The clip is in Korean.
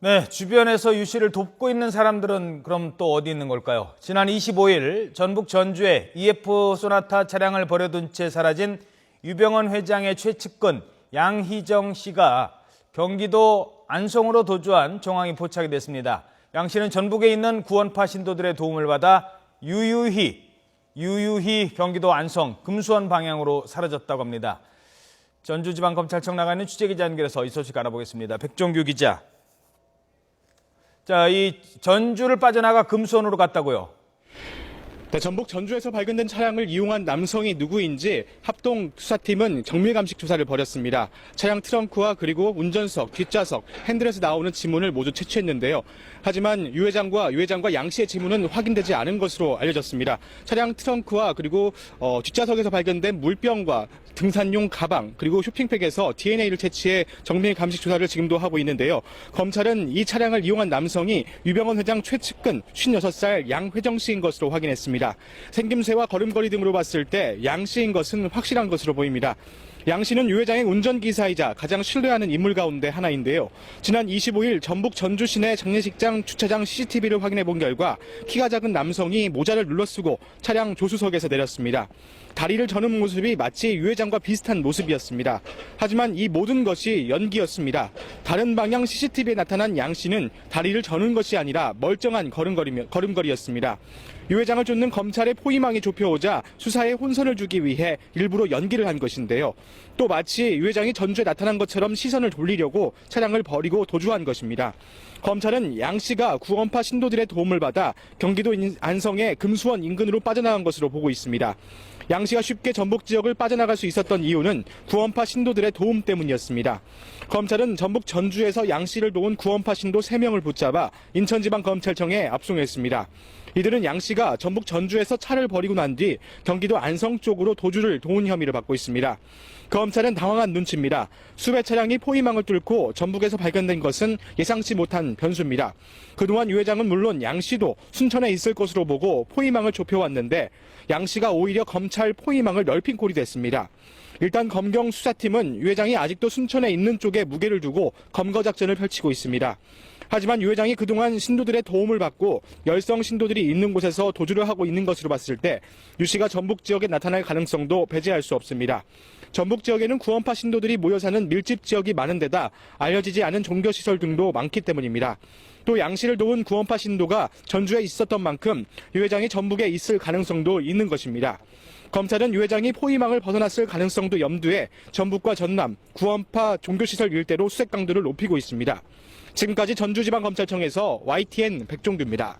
네, 주변에서 유 씨를 돕고 있는 사람들은 그럼 또 어디 있는 걸까요? 지난 25일 전북 전주에 EF 소나타 차량을 버려둔 채 사라진 유병헌 회장의 최측근 양희정 씨가 경기도 안성으로 도주한 정황이 포착이 됐습니다. 양 씨는 전북에 있는 구원파 신도들의 도움을 받아 유유히 경기도 안성 금수원 방향으로 사라졌다고 합니다. 전주지방검찰청 나가 있는 취재기자 연결해서 이 소식 알아보겠습니다. 백종규 기자. 자, 이 전주를 빠져나가 금수원으로 갔다고요? 네, 전북 전주에서 발견된 차량을 이용한 남성이 누구인지 합동 수사팀은 정밀 감식 조사를 벌였습니다. 차량 트렁크와 그리고 운전석, 뒷좌석, 핸들에서 나오는 지문을 모두 채취했는데요. 하지만 유 회장과 양 씨의 지문은 확인되지 않은 것으로 알려졌습니다. 차량 트렁크와 그리고 뒷좌석에서 발견된 물병과 등산용 가방 그리고 쇼핑백에서 DNA를 채취해 정밀 감식 조사를 지금도 하고 있는데요. 검찰은 이 차량을 이용한 남성이 유병헌 회장 최측근 56살 양회정 씨인 것으로 확인했습니다. 생김새와 걸음걸이 등으로 봤을 때 양 씨인 것은 확실한 것으로 보입니다. 양 씨는 유 회장의 운전기사이자 가장 신뢰하는 인물 가운데 하나인데요. 지난 25일 전북 전주 시내 장례식장 주차장 CCTV를 확인해 본 결과 키가 작은 남성이 모자를 눌러쓰고 차량 조수석에서 내렸습니다. 다리를 저는 모습이 마치 유 회장과 비슷한 모습이었습니다. 하지만 이 모든 것이 연기였습니다. 다른 방향 CCTV에 나타난 양 씨는 다리를 저는 것이 아니라 멀쩡한 걸음걸이였습니다. 유 회장을 쫓는 검찰의 포위망이 좁혀오자 수사에 혼선을 주기 위해 일부러 연기를 한 것인데요. 또 마치 유 회장이 전주에 나타난 것처럼 시선을 돌리려고 차량을 버리고 도주한 것입니다. 검찰은 양 씨가 구원파 신도들의 도움을 받아 경기도 안성의 금수원 인근으로 빠져나간 것으로 보고 있습니다. 양 씨가 쉽게 전북 지역을 빠져나갈 수 있었던 이유는 구원파 신도들의 도움 때문이었습니다. 검찰은 전북 전주에서 양 씨를 도운 구원파 신도 3명을 붙잡아 인천지방검찰청에 압송했습니다. 이들은 양 씨가 전북 전주에서 차를 버리고 난 뒤 경기도 안성 쪽으로 도주를 도운 혐의를 받고 있습니다. 검찰은 당황한 눈치입니다. 수배 차량이 포위망을 뚫고 전북에서 발견된 것은 예상치 못한 변수입니다. 그동안 유 회장은 물론 양 씨도 순천에 있을 것으로 보고 포위망을 좁혀왔는데 양 씨가 오히려 검찰 포위망을 넓힌 꼴이 됐습니다. 일단 검경 수사팀은 유 회장이 아직도 순천에 있는 쪽에 무게를 두고 검거 작전을 펼치고 있습니다. 하지만 유 회장이 그동안 신도들의 도움을 받고 열성 신도들이 있는 곳에서 도주를 하고 있는 것으로 봤을 때 유 씨가 전북 지역에 나타날 가능성도 배제할 수 없습니다. 전북 지역에는 구원파 신도들이 모여 사는 밀집 지역이 많은 데다 알려지지 않은 종교시설 등도 많기 때문입니다. 또 양 씨를 도운 구원파 신도가 전주에 있었던 만큼 유 회장이 전북에 있을 가능성도 있는 것입니다. 검찰은 유 회장이 포위망을 벗어났을 가능성도 염두에 전북과 전남, 구원파 종교시설 일대로 수색 강도를 높이고 있습니다. 지금까지 전주지방검찰청에서 YTN 백종규입니다.